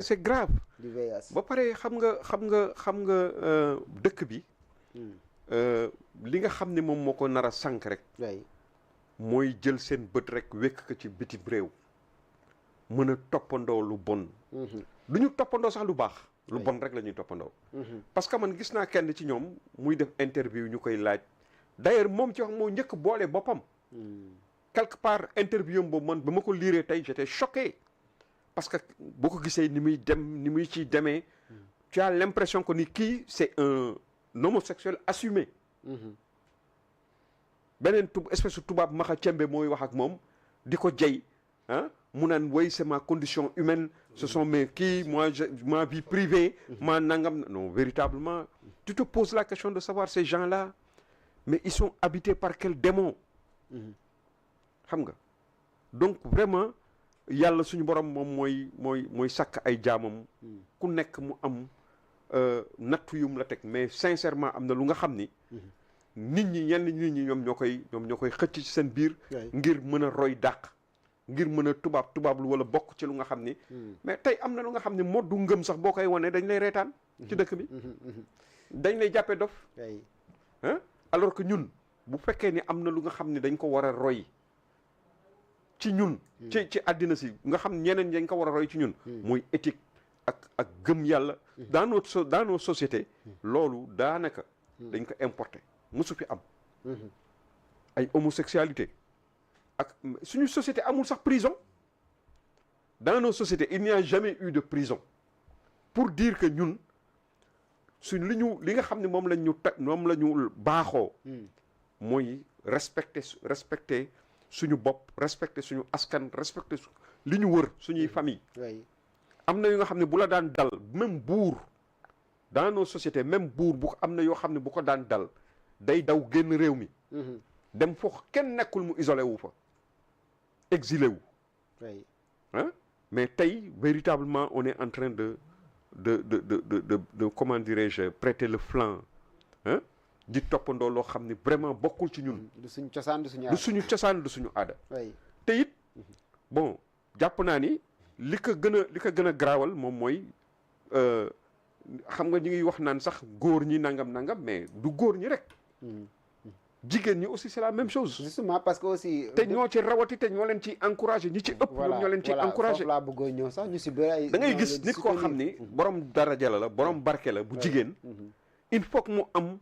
c'est grave. du VIH. ba pare xam nga dëkk bi. li nga xam ne moom moo ko nar a sànq rek. oui. mooy jël seen bët rek wékk ko ci bitim réew. mën a toppandoo lu bon. du ñu toppandoo sax lu baax. lu bon rek la ñuy toppandoo. parce que man gis naa kenn ci ñoom muy def interview ñu koy laaj. d'ailleurs moom ci wax moo njëkk boole boppam. quelque part interview boobu man ba ma ko liiree tey j'étais choqué. parce que boo ko gisee ni muy dem ni muy ciy demee. tu as l'impression que ni kii c'est un homosexuel assumé. beneen espèce de tubaab maxa cembe mooy wax ak moom di ko jey ah mu naan way c'est ma condition humaine ce sont mes kii ma vie privée ma nangam non véritablement tu te poses la question de savoir ces gens-là mais ils sont habités par quel démon xam nga donc vraiment yàlla suñu borom moom mooy sàkk ay jaamam ku nekk mu am nattu yum la teg mais sincèrement am na lu nga xam ni nit ñi nit ñi ñoom ñoo koy xëcc ci seen biir ngir mën a roy dàq ngir mën a tubaab lu wala bokk ci lu nga xam ni mais tey am na lu nga xam ne moddu ngëm sax boo koy wane dañ lay reetaan ci dëkk bi dañ lay jàppee dof ah alors que ñun bu fekkee ni am na lu nga xam ne dañ ko war a roy ci ñun ci àddina si nga xam ñeneen dañ ko war a roy ci ñun mooy éthique ak gëm yàlla dans nos sociétés loolu daanaka dañ ko importé musu fi am ay homosexualité ak suñu société amul sax prison dans nos sociétés il n'y a jamais eu de prison pour dire que ñun li nga xam ne moom la ñu baaxoo mooy respecter suñu bopp respecter suñu askan respecter li ñu wër suñuy famille am na yu nga xam ne bu la daan dal même buur dans nos sociétés même buur bu am na yoo xam ne bu ko daan dal day daw génn réew mi dem foofu kenn nekkul mu isolé wu fa exilé wu hein mais tey véritablement on est en train de comment dirais-je prêter le flanc hein di toppandoo loo xam ne vraiment bokkul ci ñun du suñu cosaan du suñu aada te it bon jàpp naa ni li ko gën a garaawal moom mooy xam nga ñu ngi wax naan sax góor ñi nangam mais du góor ñi rek jigéen ñi aussi c'est la même chose justement parce que aussi te ñoo ci rawati te ñoo leen ci encouragé ñi ci ëpp ñoo leen ci encouragé laa bëggoon ñëw sax ñu si bëri da ngay gis nit koo xam ni borom daraja la borom barke la bu jigéen il faut que mu am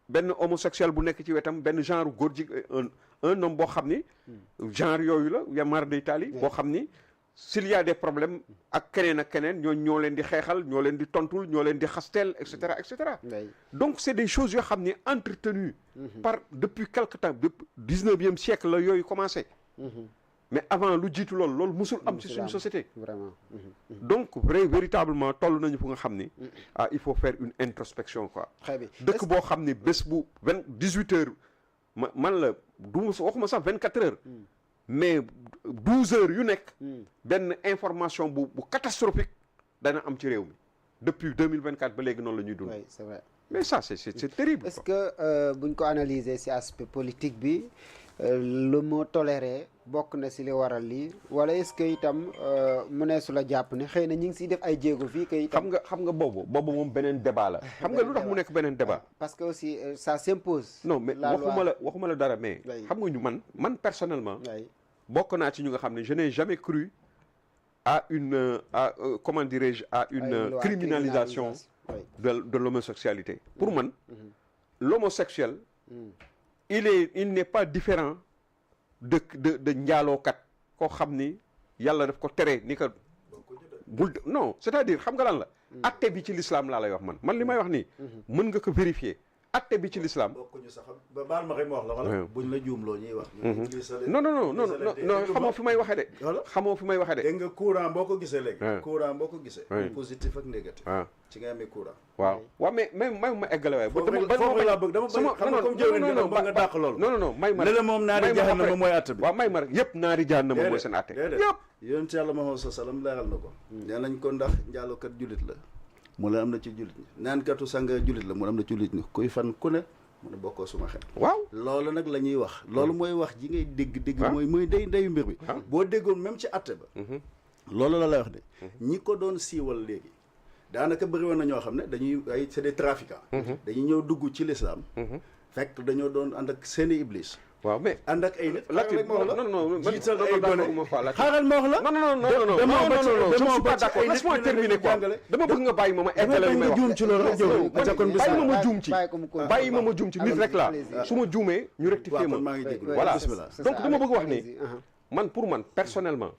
benn homosexuel bu nekk ci wetam benn genre góor un homme boo xam ni genre yooyu la yamar day taali boo xam ni s'il y a des problèmes ak keneen ñoo leen di xeexal ñoo leen di tontul ñoo leen di xasteel et cetera donc c'est des choses yoo xam ni entretenues par depuis quelque temps depuis 19e siècle la yooyu commencé mais avant lu jiitu loolu musul am ci suñu société vraiment donc véritablement toll nañu fu nga xam ni il faut faire une introspection quoi très bien dëkk boo xam ni bés bu 18 heures man la waxuma sax 24 heures mais 12 heures yu nekk benn information bu catastrophique dana am ci réew mi depuis 2024 ba léegi noonu la ñuy dund oui c'est vrai mais ça c'est terrible est-ce que buñ ko analyser ci aspect politique bi le mot toléré bokk na ci li waral lii wala est-ce que itam mu ne su la jàpp ne xëy na ñu ngi ciy def ay jéego fii que itam xam nga boobu moom beneen débat la xam nga lu tax mu nekk beneen débat parce que aussi ça s'impose non mais waxuma la dara mais xam nga ñu man personnellement bokk naa ci ñu nga xam ne je n'ai jamais cru à une comment dirais-je à une criminalisation de l'homosexualité pour man l'homosexuel il n'est pas différent de njaalookat koo xam ni yàlla daf ko tere ni ko non c'est-à-dire xam nga lan la atte bi ci l'islam laa lay wax man li may wax nii mën nga ko vérifier atte bi ci l'islam bokkuñu sax ba baal ma xëy ma wax la wala buñ la juumloo ñuy wax non xamoo fi may waxee de dégg nga courant boo ko gisee léegi positif ak négatif ci nga amee courant waaw mais may ma eggale waaye foofu laa bëgg dama xam nga comme jëw nga bëgg nga dàq loolu non may ma ne la moom naari jahannama mooy atte bi waaw may ma rek yëpp naari jahannama mooy seen atte yëpp yonent yàlla Muhammad sallam leeral na ko nee nañ ko ndax njaalookat jullit la mu la am na ci jullit ñi naankatu sanga jullit la mu am na ci jullit ñi kuy fan ku ne mu ne bokkoo suma xel waaw loolu nag la ñuy wax loolu mooy wax ji ngay dégg mooy ndeyu mbir bi boo déggoon même ci atte ba loolu la lay wax de ñi ko doon siiwal léegi daanaka bëri woon na ñoo xam ne dañuy ay c'est des trafiquants dañuy ñëw dugg ci l'islam fekk dañoo doon ànd ak seeni iblis waaw mais ànd ak ay nit Latif non jiital ay gone xaaral ma wax la non je ne suis pas d'accord laisse-moi terminer quoi dama bëgg nga bàyyi ma eggale li may wax juum ci loolu rek bàyyi ma juum ci bàyyi ma ma juum ci nit rek laa su ma juumee ñu rectifier ma maa ngi jégalu voilà bismillah donc dama bëgg wax ni man pour man personnellement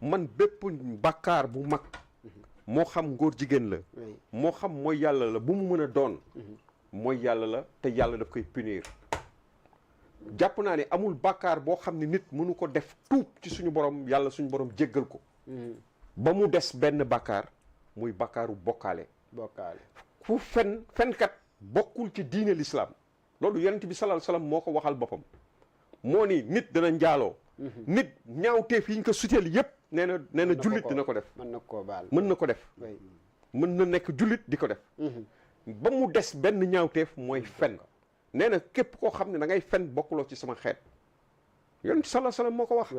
man bépp bàkkaar bu mag moo xam ngóor jigéen la moo xam mooy yàlla la bu mu mën a doon mooy yàlla la te yàlla daf koy punir jàpp naa ne amul bàkkaar boo xam ne nit mënu ko def tuub ci suñu borom yàlla suñu borom jéggal ko ba mu des benn bàkkaar muy bàkkaaru bokkaale fu fenkat bokkul ci diine l'islam loolu yonent bi sallallahu alayhi wasallam moo ko waxal boppam moo ni nit dana njaaloo nit ñaawteef yi ñu ko suteel yépp nee na jullit dina ko def mën na koo baal mën na ko def mën na nekk jullit di ko def ba mu des benn ñaawteef mooy fen nee na képp koo xam ne da ngay fen bokkuloo ci sama xeet yonent sallallahu alayhi wasallam moo ko wax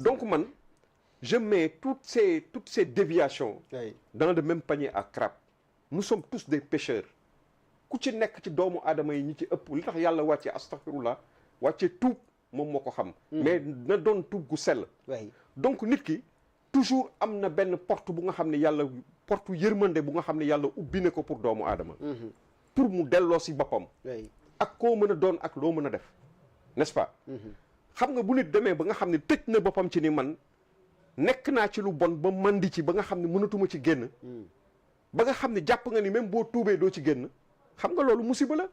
donc man je mets toutes ces déviations dans le même panier à crabe nous sommes tous des pécheurs ku ci nekk ci doomu aadama yi ñi ci ëpp li tax yàlla wàccee astaghfirullah wàccee tuub moom moo ko xam mais na doon tuub gu sell donc nit ki toujours am na benn porte bu nga xam ne yàlla porte yërmande bu nga xam ne yàlla ubbi na ko pour doomu aadama pour mu delloo si boppam ak koo mën a doon ak loo mën a def n'est-ce pas xam nga bu nit demee ba nga xam ne tëj na boppam ci ni man nekk naa ci lu bon ba mandi ci ba nga xam ne mënatuma ci génn ba nga xam ne jàpp nga ni même boo tuubee doo ci génn xam nga loolu musiba la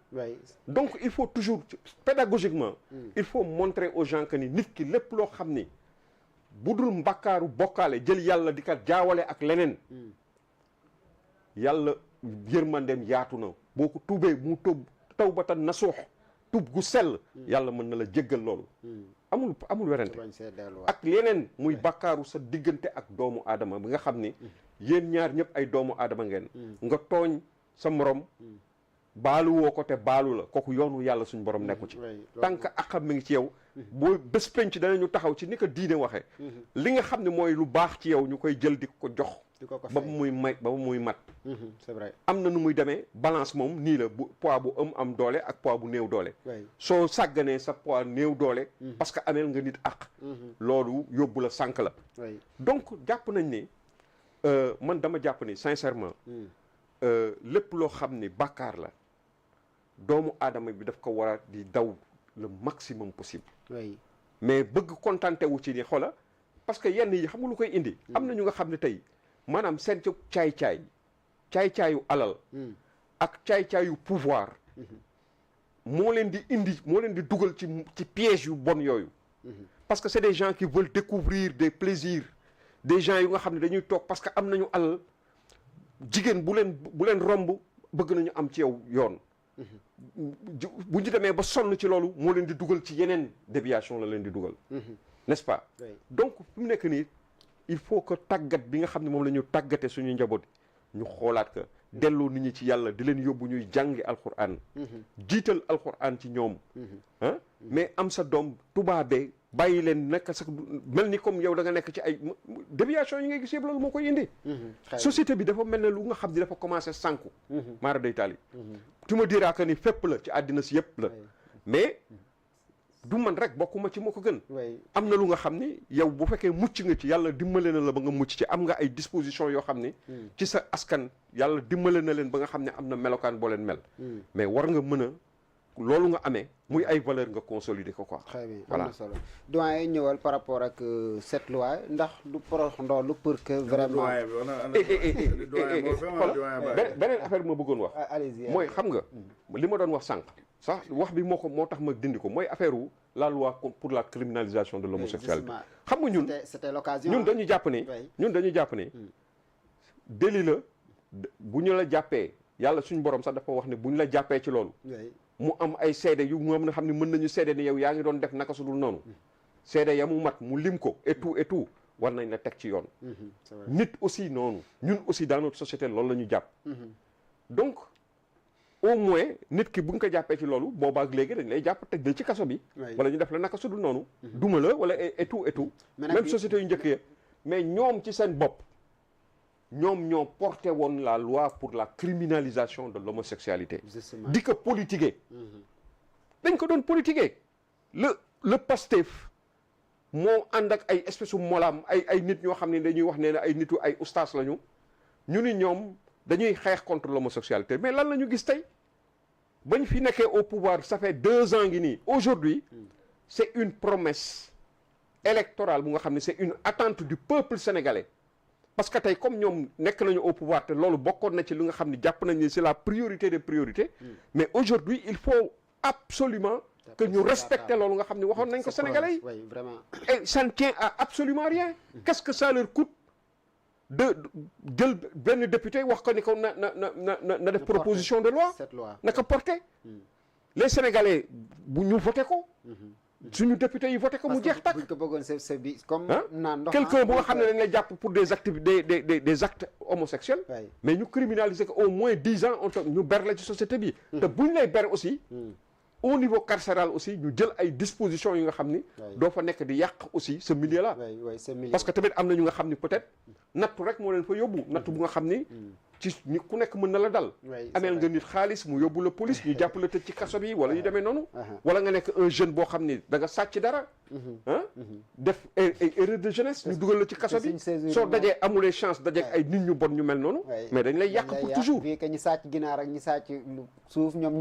donc il faut toujours pédagogiquement il faut montrer aux gens que ni nit ki lépp loo xam ni bu dul mbàkkaaru bokkaale jël yàlla di kat jaawale ak leneen yàlla yërmandeem yaatu na boo ko tuubee mu tawbatan nasuux tuub gu sell yàlla mën na la jéggal loolu amul werante ak yeneen muy bàkkaaru sa diggante ak doomu aadama bi nga xam ni yéen ñaar ñëpp ay doomu aadama ngeen nga tooñ sa morom baalu woo ko te baalu la kooku yoonu yàlla suñu borom nekku ci tant que akam mi ngi ci yow boo bés penc danañu taxaw ci ni ko diine waxee li nga xam ne mooy lu baax ci yow ñu koy jël di ko jox ba mu muy mat c'est vrai am na nu muy demee balance moom nii la bu poids bu am doole ak poids bu néew doole soo sàgganee sa poids néew doole parce que ameel nga nit ak loolu yóbbu la sànk la donc jàpp nañ ni man dama jàpp ni sincèrement lépp loo xam ni bàkkaar la doomu aadama bi daf ko war a di daw le maximum possible mais bëgg contenté wu ci ni xoola parce que yenn yi xam nga lu koy indi am na ñu nga xam ne tey maanaam seen ci caay-caayu alal ak caay-caayu pouvoir moo leen di dugal ci piège yu bon yooyu parce que c'est des gens qui veulent découvrir des plaisirs des gens yu nga xam ne dañuy toog parce que am nañu alal jigéen bu leen romb bëgg nañu am ci yow yoon bu ñu demee ba sonn ci loolu moo leen di dugal ci yeneen déviation la leen di dugal n'est-ce pas donc fi mu nekk nii il faut que tàggat bi nga xam ne moom la ñu tàggate suñu njaboot ñu xoolaat que delloo nit ñi ci yàlla di leen yóbbu ñuy jàngi alquran jiital alquran ci ñoom ah mais am sa doom tubaabee bàyyi leen nekk sax mel ni comme yow da nga nekk ci ay déviation yi ngay gis yëpp loolu moo koy indi société bi dafa mel ne lu nga xam ne dafa commencé sànku maara day taali tu me diras que ni fépp la ci àddina si yëpp la mais du man rek bokkuma ci moo ko gën am na lu nga xam ni yow bu fekkee mucc nga ci yàlla dimbale na la ba nga mucc ci am nga ay disposition yoo xam ni ci sa askan yàlla dimbale na leen ba nga xam ne am na melokaan boo leen mel mais war nga mën a loolu nga amee muy ay valeur nga consolider ko quoi très bien am na solo doyen ñëwal par rapport ak cette loi ndax du porox ndoolu pour que vraiment beneen affaire bi ma bëggoon wax allez-y mooy xam nga li ma doon wax sànq sax wax bi moo tax ma dindi ko mooy affaire wu la loi pour la criminalisation de l'homosexualité xam nga ñun c'était l'occasion ñun dañu jàpp ne délit la bu ñu la jàppee yàlla suñu borom sax dafa wax ne bu ñu la jàppee ci loolu mu am ay seede yu moom na xam ne mën nañu seede ni yow yaa ngi doon def naka su dul noonu seede ya mu mat mu lim ko et tout war nañ la teg ci yoon nit aussi noonu ñun aussi dans notre société loolu la ñu jàpp donc au moins nit ki bu nga ko jàppee ci loolu boobaak léegi dañ lay jàpp tëj ci kaso bi wala ñu def la naka su dul noonu duma la wala et tout même société yu njëkk ya mais ñoom ci seen bopp ñoom ñoo porté woon la loi pour la criminalisation de l'homosexualité justement di ko politiquer dañ ko doon politiquer le Pastef moo ànd ak ay espèce u molaam ay nit ñoo xam ne dañuy wax ne ay nitu ay ustaas lañu ñu ni ñoom dañuy xeex contre l'homosexualité mais lan la ñu gis tey bañ fi nekkee au pouvoir ça fait 2 ans ngi nii aujourd'hui c'est une promesse électorale bu nga xam ne c'est une attente du peuple sénégalais parce que tey comme ñoom nekk nañu au pouvoir te loolu bokkoon na ci li nga xam ne jàpp nañ ni c'est la priorité des priorités mais aujourd'hui il faut absolument que ñu respecter loolu nga xam ne waxoon nañ ko sénégalais yi oui vraiment et ça ne tient à absolument rien qu'est-ce que ça leur coûte de jël benn député wax ko ni ko na def proposition de loi cette loi na ko porter les sénégalais bu ñu voté ko suñu député yi voté ko mu jeex tàkk buñ ko bëggoon c'est bi comme naan ndox quelqu'un bu nga xam ne dañ lay jàpp pour des activités des actes homosexuels mais ñu criminaliser ko au moins 10 ans ñu ber la ci société bi te buñ lay ber aussi au niveau carcéral aussi ñu jël ay dispositions yi nga xam ni doo fa nekk di yàq aussi ce milieu là parce que tamit am na ñu nga xam ni peut-être nattu rek moo leen fa yóbbu nattu bu nga xam ni ci ni ku nekk mën na la dal ameel nga nit xaalis mu yóbbu la police ñu jàpp la tëj ci kaso bi wala yu demee noonu wala nga nekk un jeune boo xam ni da nga sàcc dara def erreur de jeunesse ñu dugal la ci kaso bi soo dajee amulee chance dajeek ay nit ñu bon ñu mel noonu mais dañ lay yàq pour toujours fii que ñi sàcc ginaar ak ñi sàcc suuf ñoom